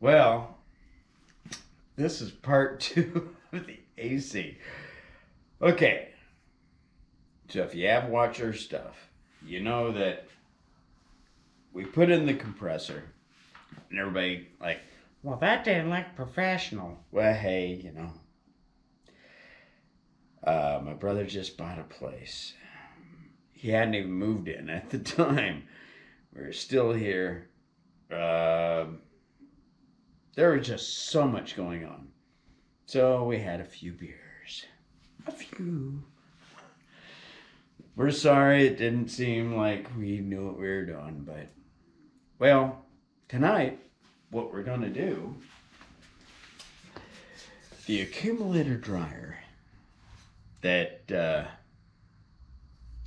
Well, this is part 2 of the AC. Okay, so if you have watched our stuff, you know that we put in the compressor, and everybody like, well, that didn't look professional. Well, hey, you know, my brother just bought a place. He hadn't even moved in at the time. We were still here. There was just so much going on. So we had a few beers. A few. We're sorry it didn't seem like we knew what we were doing, but, well, tonight, what we're going to do, the accumulator dryer that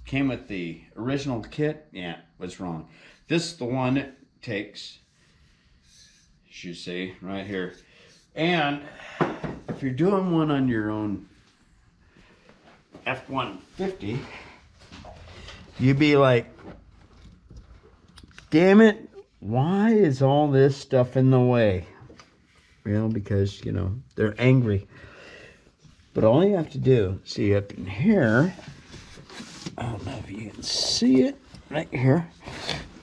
came with the original kit, yeah, was wrong. This is the one that takes, as you see right here. And if you're doing one on your own F150, you'd be like, damn it, why is all this stuff in the way? Well, because, you know, they're angry. But all you have to do, see up in here, I don't know if you can see it, right here,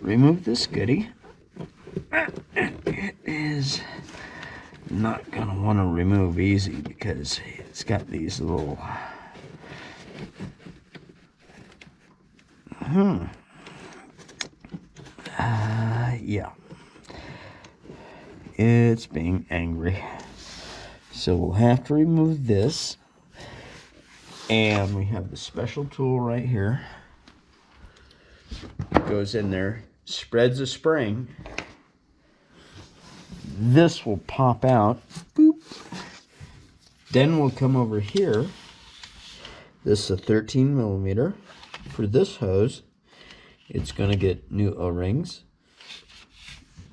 remove this goodie. It is not going to want to remove easy because it's got these little yeah, it's being angry, so we'll have to remove this. And we have the special tool right here. It goes in there, spreads a spring. This will pop out. Boop. Then we'll come over here. This is a 13 millimeter. For this hose, it's going to get new O-rings.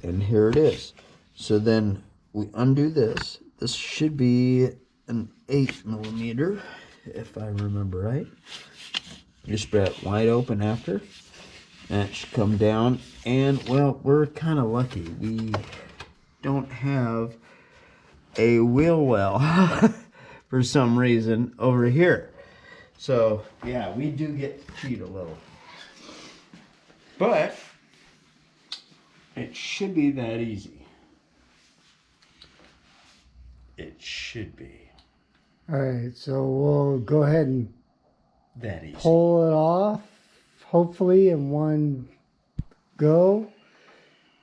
And here it is. So then we undo this. This should be an 8 millimeter, if I remember right. You spread it wide open after. And it should come down. And, well, we're kind of lucky. We don't have a wheel well for some reason over here. So, yeah, we do get to cheat a little. But it should be that easy. It should be. All right, so we'll go ahead and that easy. Pull it off, hopefully in one go.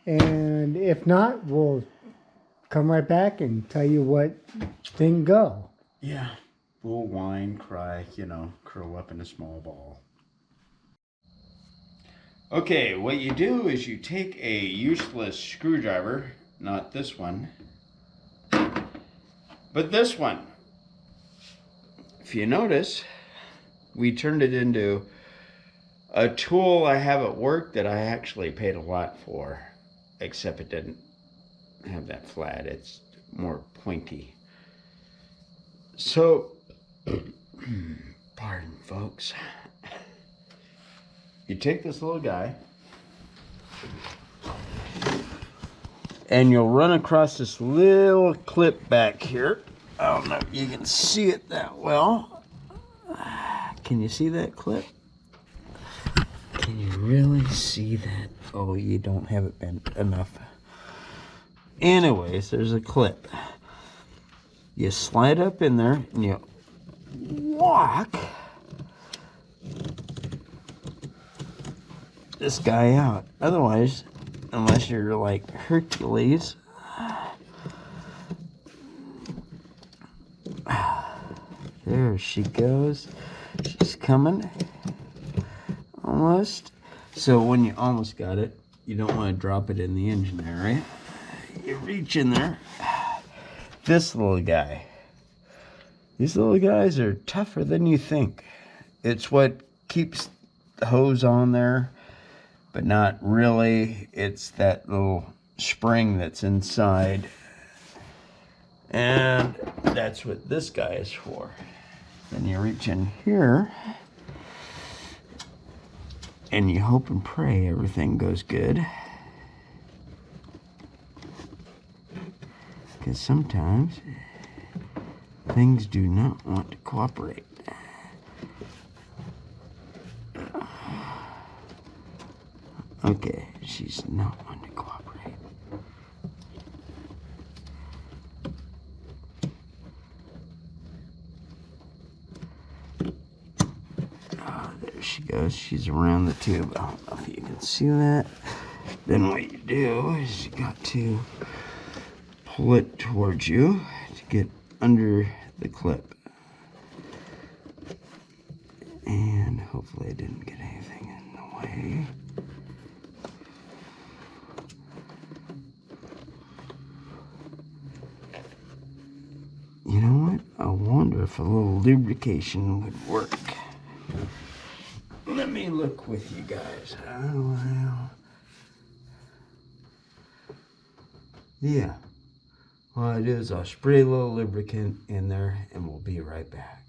And if not, we'll come right back and tell you what didn't go. Yeah, we'll whine, cry, you know, curl up in a small ball. Okay, what you do is you take a useless screwdriver, not this one, but this one. If you notice, we turned it into a tool I have at work that I actually paid a lot for, except it didn't have that flat. It's more pointy. So, pardon folks. You take this little guy and you'll run across this little clip back here. I don't know if you can see it that well. Can you see that clip? Can you really see that? Oh, you don't have it bent enough. Anyways, there's a clip. You slide up in there and you walk this guy out. Otherwise, unless you're like Hercules, there she goes. She's coming. Almost. So when you almost got it, you don't want to drop it in the engine area. You reach in there. This little guy. These little guys are tougher than you think. It's what keeps the hose on there, but not really. It's that little spring that's inside. And that's what this guy is for. Then you reach in here and you hope and pray everything goes good. because sometimes things do not want to cooperate. Okay, she's not wanting to cooperate. Oh, there she goes. She's around the tube. I don't know if you can see that. Then what you do is you got to pull it towards you to get under the clip. And hopefully I didn't get anything in the way. You know what? I wonder if a little lubrication would work. Let me look with you guys. Oh, well. Yeah. What I do is I'll spray a little lubricant in there and we'll be right back.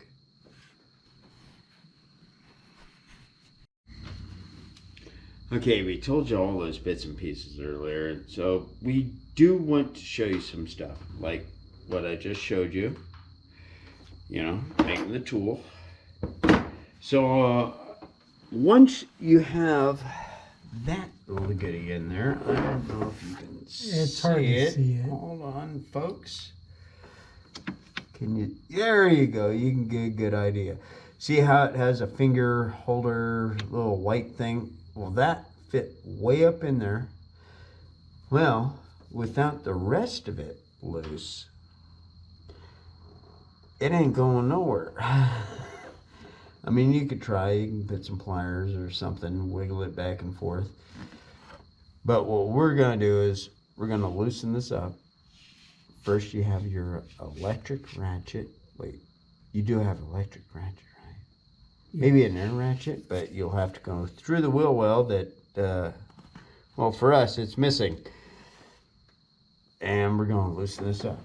Okay, we told you all those bits and pieces earlier, so we do want to show you some stuff, like what I just showed you, you know, making the tool. So once you have that little goodie in there, I don't know if you can It's hard to see it. Hold on, folks. Can you? There you go. You can get a good idea. See how it has a finger holder, little white thing? Well, that fit way up in there. Well, without the rest of it loose, it ain't going nowhere. I mean, you could try. You can put some pliers or something, wiggle it back and forth. But what we're going to do is we're going to loosen this up. First, you have your electric ratchet. Wait, you do have electric ratchet, right? Yeah. Maybe an air ratchet, but you'll have to go through the wheel well that, well, for us, it's missing. And we're going to loosen this up.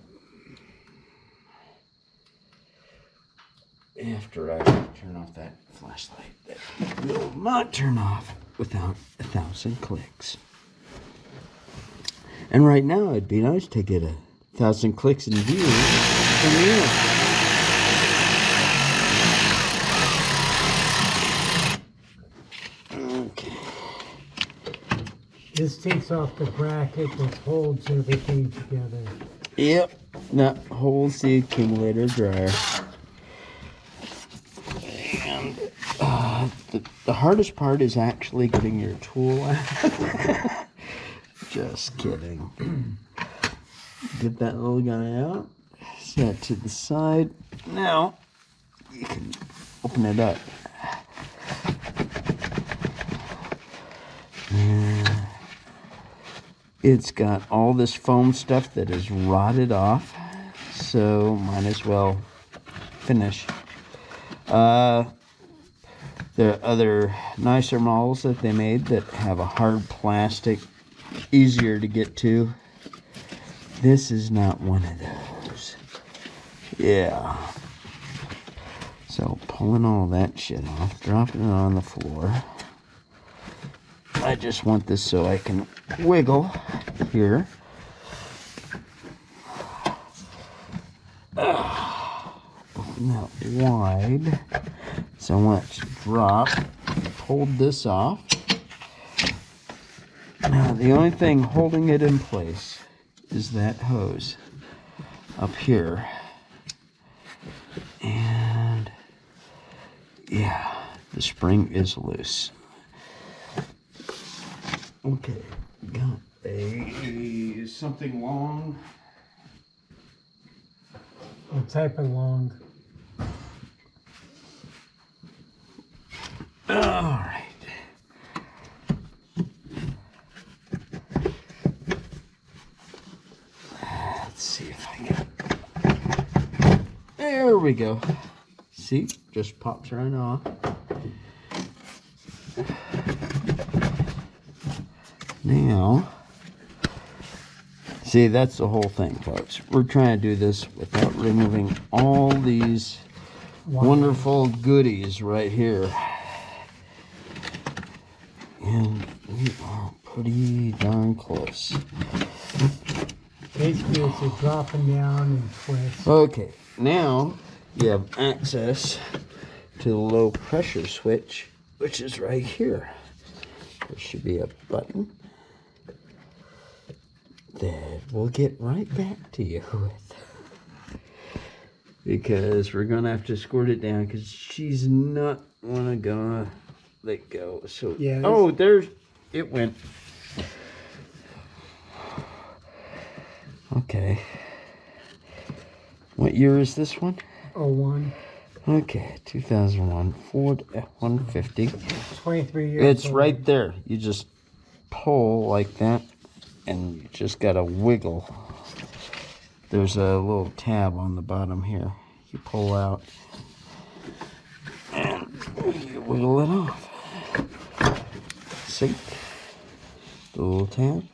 After I turn off that flashlight, that will not turn off without 1,000 clicks. And right now, it'd be nice to get 1,000 clicks and views from you. Okay. This takes off the bracket that holds everything together. Yep, that holds the accumulator dryer. And the hardest part is actually getting your tool out. Just kidding. Get that little guy out. Set to the side. Now you can open it up. It's got all this foam stuff that is rotted off, so might as well finish. There are other nicer models that they made that have a hard plastic, easier to get to. This is not one of those. Yeah. So pulling all that shit off, dropping it on the floor. I just want this so I can wiggle here. Open that wide. So I want to drop, hold this off. Now the only thing holding it in place is that hose up here. And yeah, the spring is loose. Okay, got a something long. What type of long? All right. Let's see if I can. There we go. See, just pops right off. Now, see, that's the whole thing, folks. We're trying to do this without removing all these wonderful goodies right here. And we are pretty darn close. Basically, it's a dropping down and twist. Okay, now you have access to the low pressure switch, which is right here. There should be a button that we'll get right back to you with. Because we're gonna have to escort it down because she's not gonna let go. So yeah, oh, there's it went. Okay. What year is this one? 01. Okay, 2001 Ford F150. 23 years It's old. right there. You just pull like that, and you just gotta wiggle. There's a little tab on the bottom here. You pull out, and you wiggle it off. See? The little tab.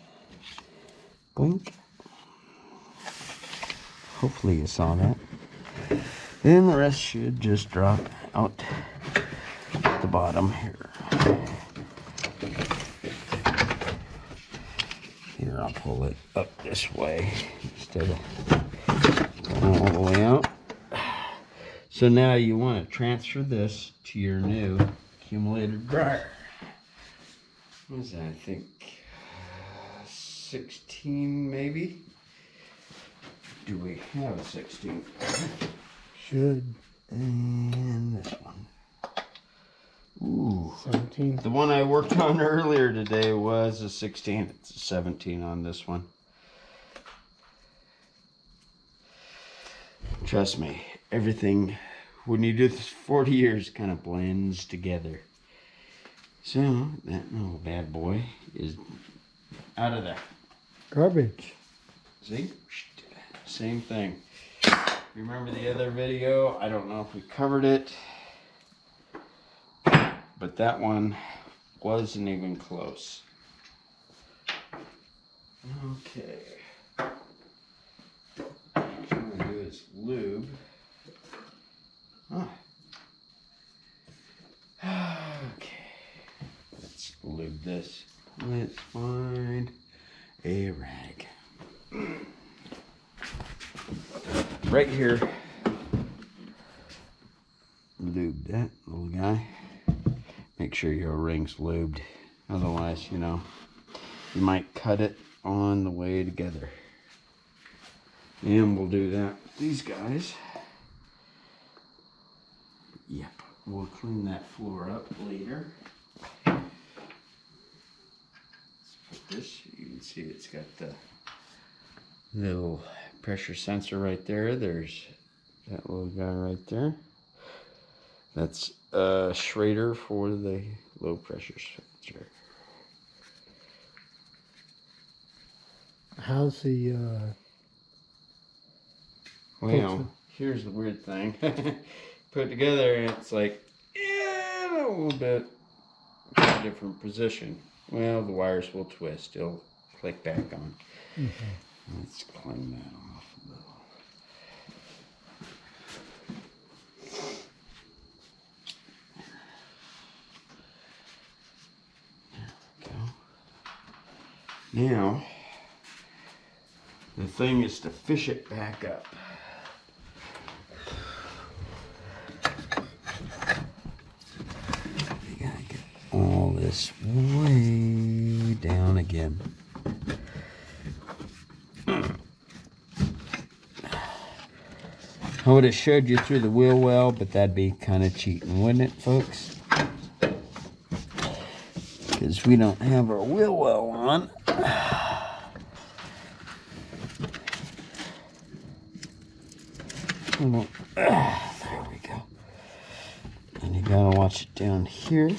Blink. Hopefully you saw that. Then the rest should just drop out the bottom here. Here, I'll pull it up this way instead of going all the way out. So now you want to transfer this to your new accumulator dryer. What is that? I think 16 maybe? Do we have a 16? Should. And this one. Ooh. 17. The one I worked on earlier today was a 16. It's a 17 on this one. Trust me, everything, when you do this 40 years, kind of blends together. So, that little bad boy is out of there. Garbage. See? Same thing. Remember the other video? I don't know if we covered it, but that one wasn't even close. Okay. What I'm going to do is lube. Okay. Let's lube this. Let's find a rag. Right here, lube that little guy. Make sure your ring's lubed, otherwise, you know, you might cut it on the way together. And we'll do that with these guys. Yep, we'll clean that floor up later. Let's put this, you can see it's got the little pressure sensor right there. There's that little guy right there. That's a Schrader for the low pressure sensor. How's the Well, here's the weird thing. Put it together and it's like, yeah, a little bit different position. Well, the wires will twist. It'll click back on. okay. Let's clean that off a little. There we go. Now, the thing is to fish it back up. You gotta get all this way down again. I would have showed you through the wheel well, but that'd be kind of cheating, wouldn't it, folks? Because we don't have our wheel well on. There we go. And you gotta watch it down here.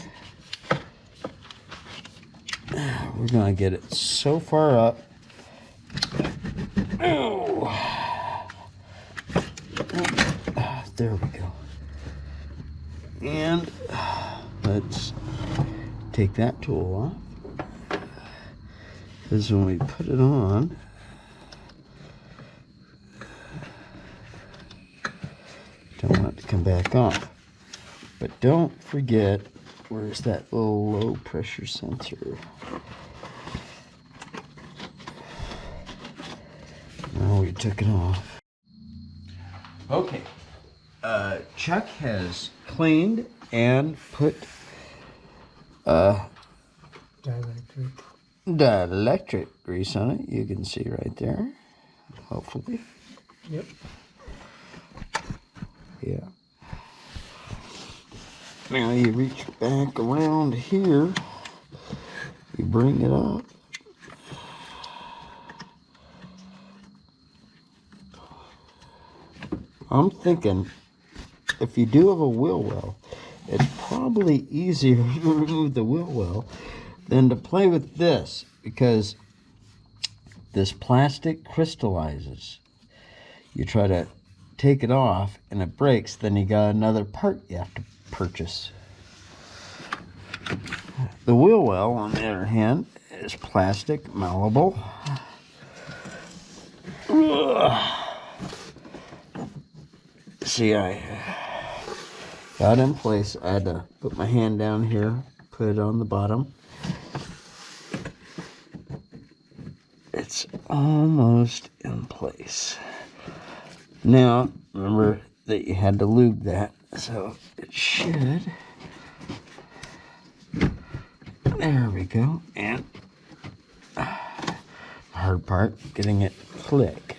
We're gonna get it so far up. There we go. And let's take that tool off. Because when we put it on, don't want it to come back off. But don't forget, where's that little low pressure sensor? we took it off. Okay. Chuck has cleaned and put dielectric grease on it. You can see right there, hopefully. Yep. Yeah. Now you reach back around here, you bring it up. I'm thinking if you do have a wheel well, it's probably easier to remove the wheel well than to play with this, because this plastic crystallizes. You try to take it off and it breaks, then you got another part you have to purchase. The wheel well, on the other hand, is plastic, malleable. See, I got in place. I had to put my hand down here, put it on the bottom. It's almost in place. Now, remember that you had to lube that, so it should. There we go. And the hard part, getting it to click.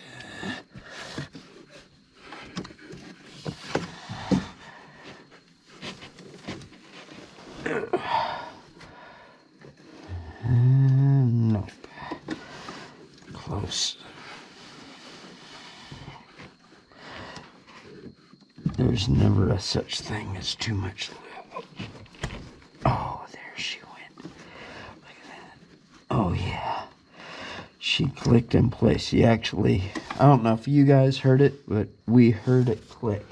Nope. Close. There's never a such thing as too much lube. Oh, there she went. Look at that. Oh, yeah. She clicked in place. She actually, I don't know if you guys heard it, but we heard it click.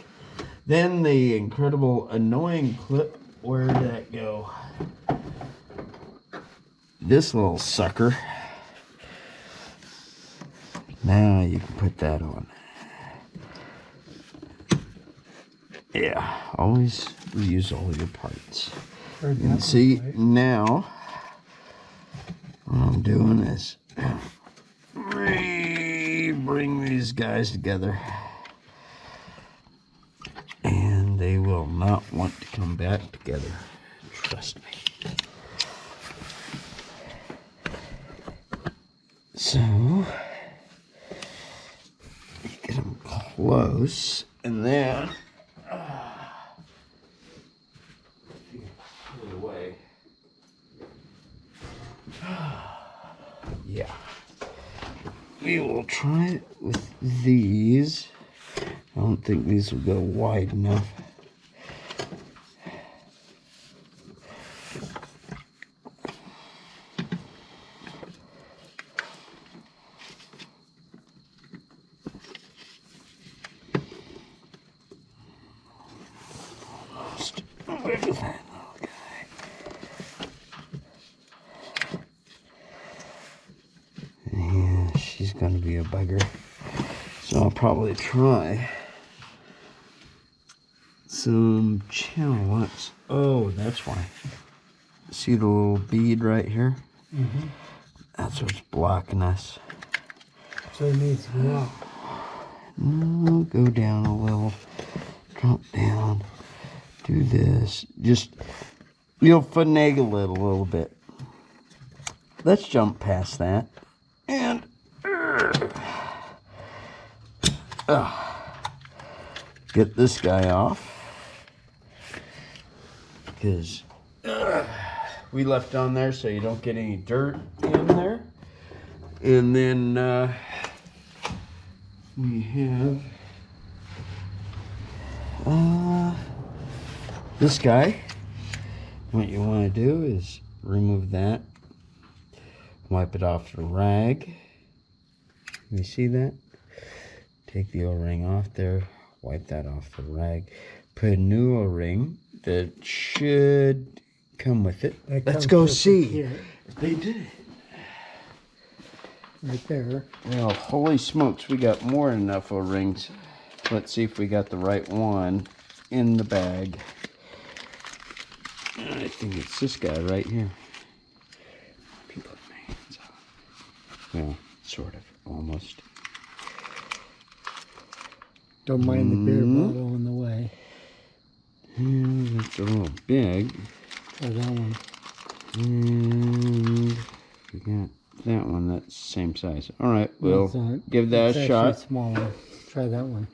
Then the incredible annoying clip, where did that go? This little sucker. Now you can put that on. Yeah, always reuse all your parts. You can see now what I'm doing is bring these guys together, and they will not want to come back together. Trust me. So you get them close, and then put it away. Yeah, we will try it with these. I don't think these will go wide enough. Look at that little guy. Yeah, she's going to be a bugger. So I'll probably try some channel locks. Oh, that's why. See the little bead right here? Mm-hmm. That's what's blocking us. So it needs to go up. No, go down a little. Drop down. Do this. Just, you'll finagle it a little bit. Let's jump past that. And get this guy off. Because we left on there so you don't get any dirt in there. And then we have this guy. What you want to do is remove that, wipe it off the rag. You see that? Take the O-ring off there, wipe that off the rag, put a new O-ring that should come with it. Let's go see if they did it. Right there. Well, holy smokes, we got more than enough O-rings. Let's see if we got the right one in the bag. I think it's this guy right here. Put my hands off. Well, sort of, almost. Don't mind the beer bottle in the way. And it's a little big. Try that one. And we got that one. That's the same size. All right, No, we'll it's not. give that a shot. It's smaller. Try that one.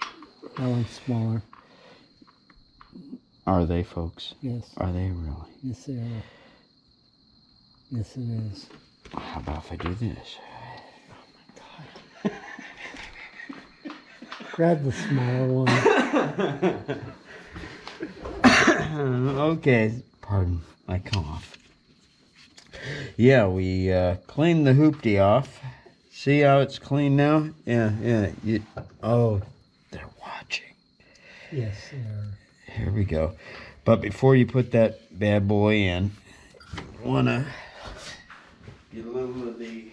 That one's smaller. Are they, folks? Yes. Are they really? Yes, they are. Yes, it is. How about if I do this? Oh my God. Grab the smaller one. Okay. Pardon my cough. Yeah, we cleaned the hoopty off. See how it's clean now? Yeah. Oh, they're watching. Yes, they are. Here we go. But before you put that bad boy in, you want to get a little of the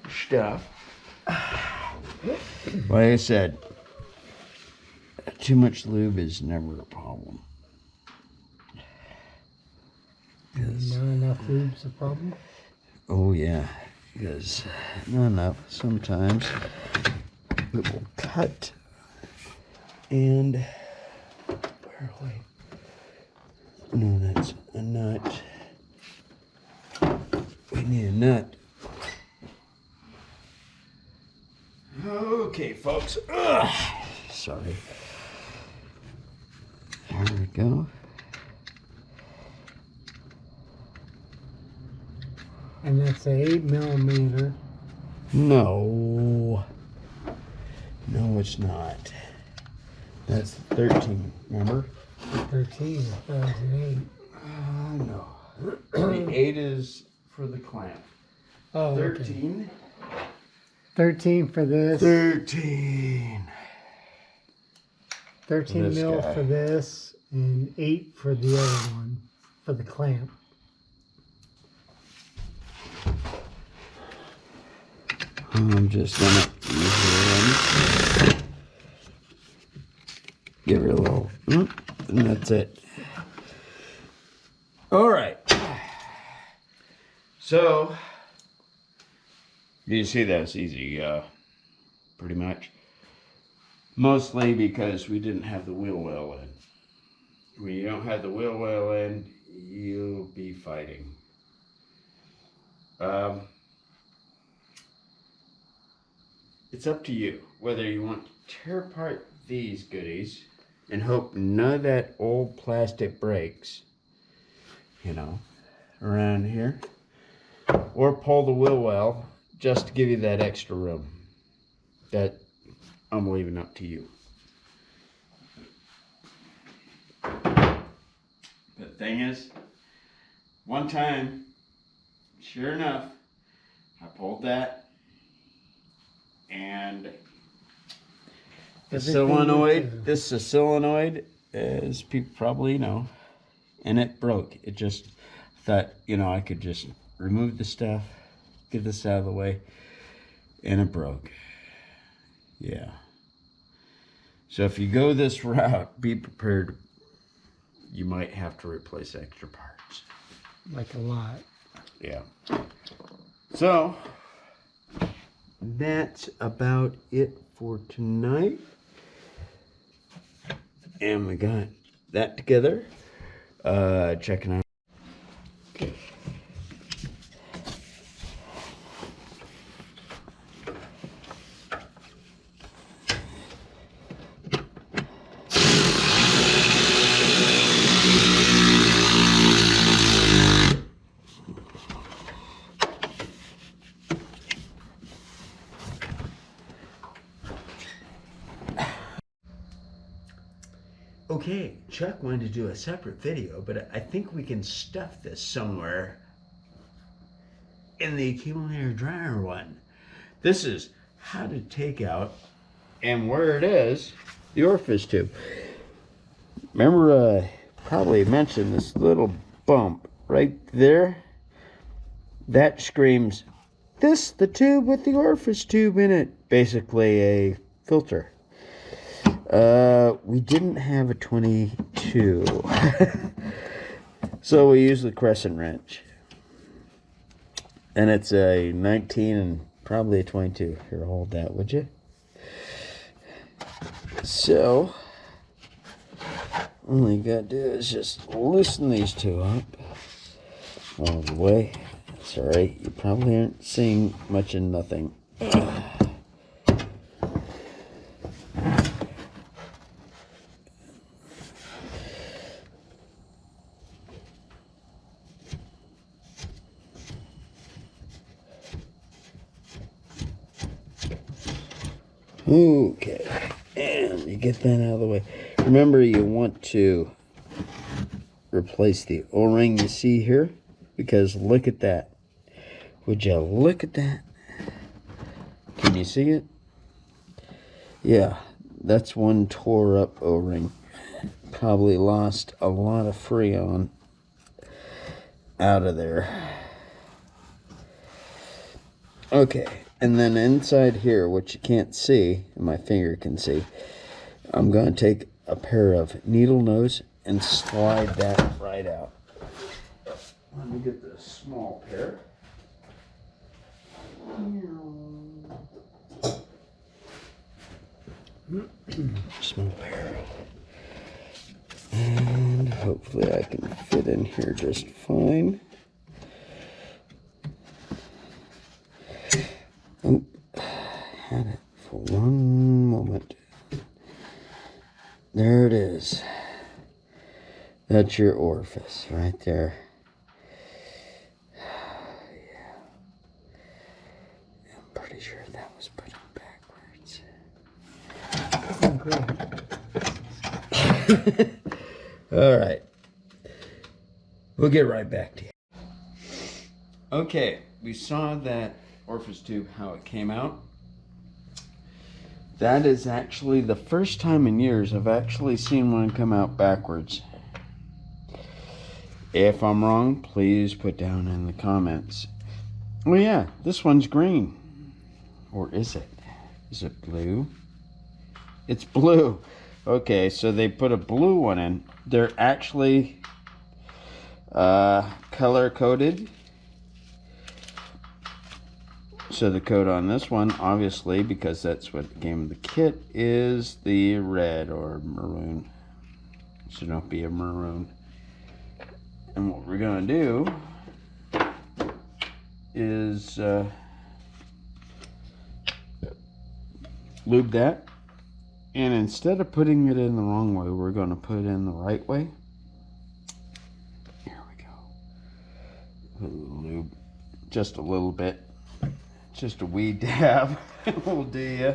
stuff. Like I said, too much lube is never a problem. Not enough lube's a problem? Oh yeah, because not enough. Sometimes it will cut. And where are we? No, that's a nut. We need a nut. Okay, folks. Ugh. Sorry. There we go. And that's a 8mm. No. No, it's not. That's 13, remember? 13, that was an No. The 8 is for the clamp. 8. Oh, 13. Okay. 13 for this. 13. 13 This mil guy. for this, and 8 for the other one, for the clamp. I'm just gonna use it. Give her a little, and that's it. All right. So, you see that's easy, pretty much. Mostly because we didn't have the wheel well in. When you don't have the wheel well in, you'll be fighting. It's up to you whether you want to tear apart these goodies and hope none of that old plastic breaks, you know, around here, or pull the wheel well just to give you that extra room. That I'm leaving up to you. The thing is, one time, sure enough, I pulled that, and the solenoid, this is a solenoid, as people probably know, and it broke. It just thought, you know, I could just remove the stuff, get this out of the way, and it broke. Yeah. So if you go this route, be prepared. You might have to replace extra parts. Like a lot. Yeah. So that's about it for tonight. And we got that together. Checking out. Okay. Okay, Chuck wanted to do a separate video, but I think we can stuff this somewhere in the accumulator dryer one. This is how to take out, and where it is, the orifice tube. Remember, probably mentioned this little bump right there? That screams, this, the tube with the orifice tube in it. Basically a filter. We didn't have a 22. So we used the crescent wrench. And it's a 19 and probably a 22. Here, hold that, would you? So, all you gotta do is just loosen these two up all the way. That's alright, you probably aren't seeing much of nothing. Okay, and you get that out of the way. Remember, you want to replace the O-ring you see here, because look at that. Would you look at that? Can you see it? Yeah, that's one tore up O-ring. Probably lost a lot of Freon out of there. Okay, and then inside here, what you can't see, and my finger can see, I'm going to take a pair of needle nose and slide that right out. Let me get the small pair. Small pair. And hopefully I can fit in here just fine. Oh, had it for one moment. There it is. That's your orifice right there. Yeah. I'm pretty sure that was put on backwards. All right. We'll get right back to you. Okay, we saw that orifice tube, how it came out. That is actually the first time in years I've actually seen one come out backwards. If I'm wrong, please put down in the comments. Oh yeah, this one's green. Or is it? Is it blue? It's blue. Okay, so they put a blue one in. They're actually color coded. So the code on this one, obviously, because that's what came with the kit, is the red or maroon. So don't be a maroon. And what we're going to do is lube that. And instead of putting it in the wrong way, we're going to put it in the right way. Here we go. Lube just a little bit. Just a wee dab will do ya.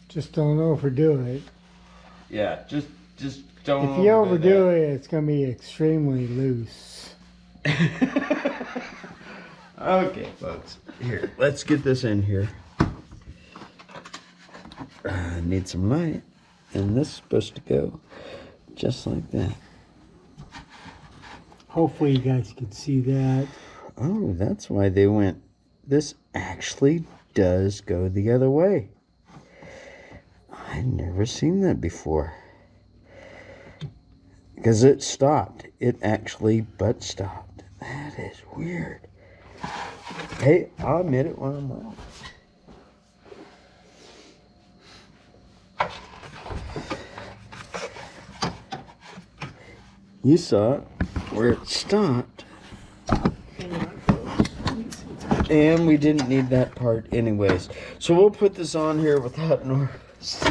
Just don't overdo it. Yeah, just don't. If you overdo it, it's going to be extremely loose. Okay, folks. Here, let's get this in here. Need some light, and this is supposed to go just like that. Hopefully you guys can see that. Oh, that's why they went. This actually does go the other way. I'd never seen that before. Because it stopped. It actually butt stopped. That is weird. Hey, I'll admit it when I'm wrong. You saw it where it stopped. And we didn't need that part anyways. So we'll put this on here without an orifice.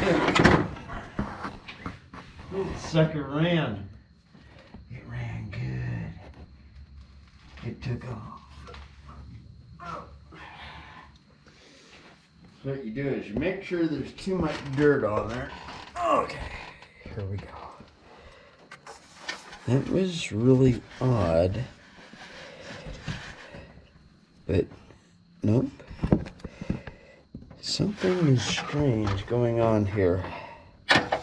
Little sucker ran. It ran good. It took off. So what you do is you make sure there's too much dirt on there. Okay, here we go. That was really odd. But nope. Something is strange going on here. I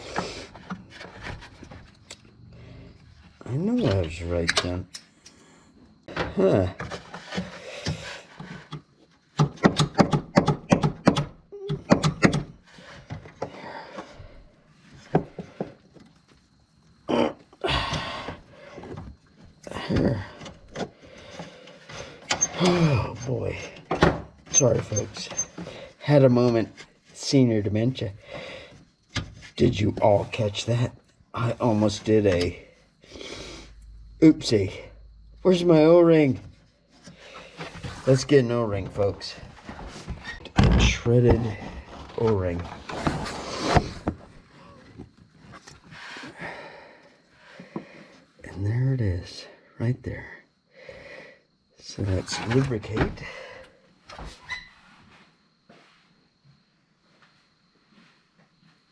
know I was right then. Huh. Here. Oh boy. Sorry folks. had a moment. Senior dementia. Did you all catch that? I almost did a oopsie. Where's my O-ring? Let's get an O-ring, folks. A shredded O-ring. And there it is, right there. So let's lubricate.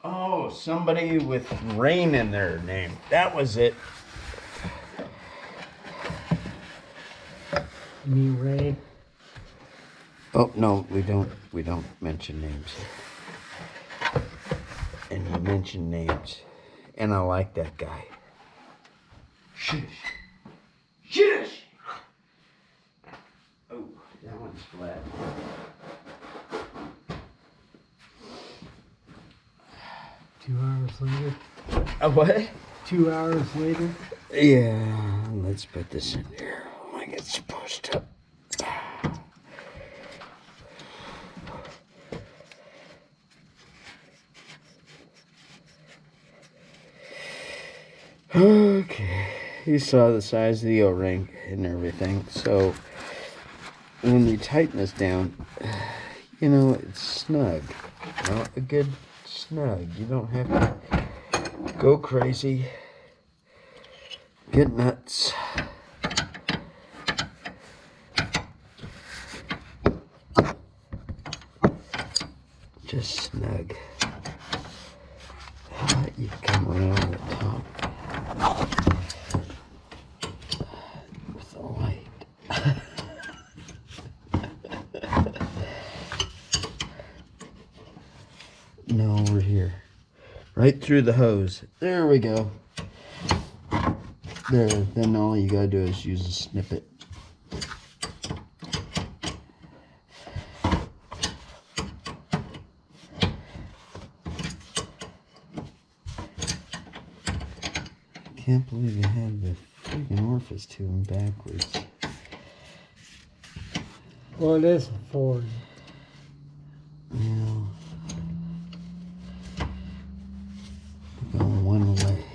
Oh, somebody with rain in their name. That was it. Me, Ray. Oh no, we don't mention names. And you mentioned names. And I like that guy. Shush. Shush! Oh, that one's flat. Two hours later. A what? 2 hours later. Yeah, let's put this in there. Like it's supposed to. Okay, you saw the size of the O-ring and everything. So when you tighten this down, you know, it's snug. You know, a good snug. You don't have to go crazy, get nuts. Just snug. You come around the top with the light. No, we're here. Right through the hose. There we go. There, then all you gotta do is use a snippet. Can't believe you had the freaking orifice to him backwards. Well, it is forward. Yeah. Going one way.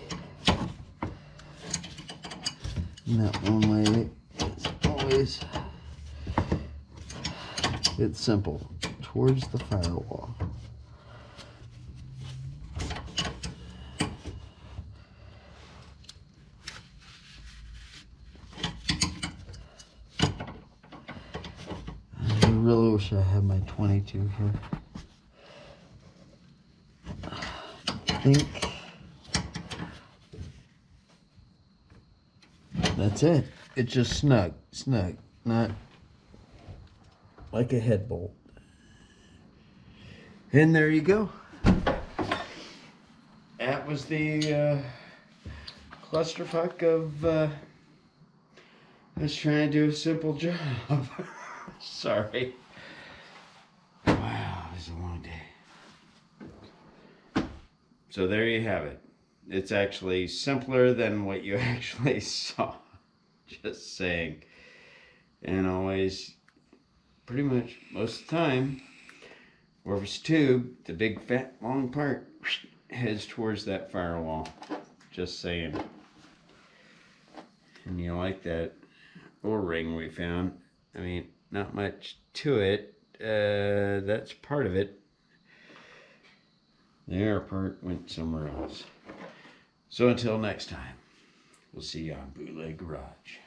And that one way is always, it's simple, towards the firewall. I really wish I had my 22 here. I think that's it. It's just snug, not like a head bolt. And there you go. That was the clusterfuck of us trying to do a simple job. Sorry. Wow, it was a long day. So there you have it. It's actually simpler than what you actually saw. Just saying. And always, pretty much most of the time, orifice tube, the big fat long part, heads towards that firewall. Just saying. And you like that O-ring we found. I mean, not much to it. That's part of it. The air part went somewhere else. So until next time, we'll see you on Bootleg Garage.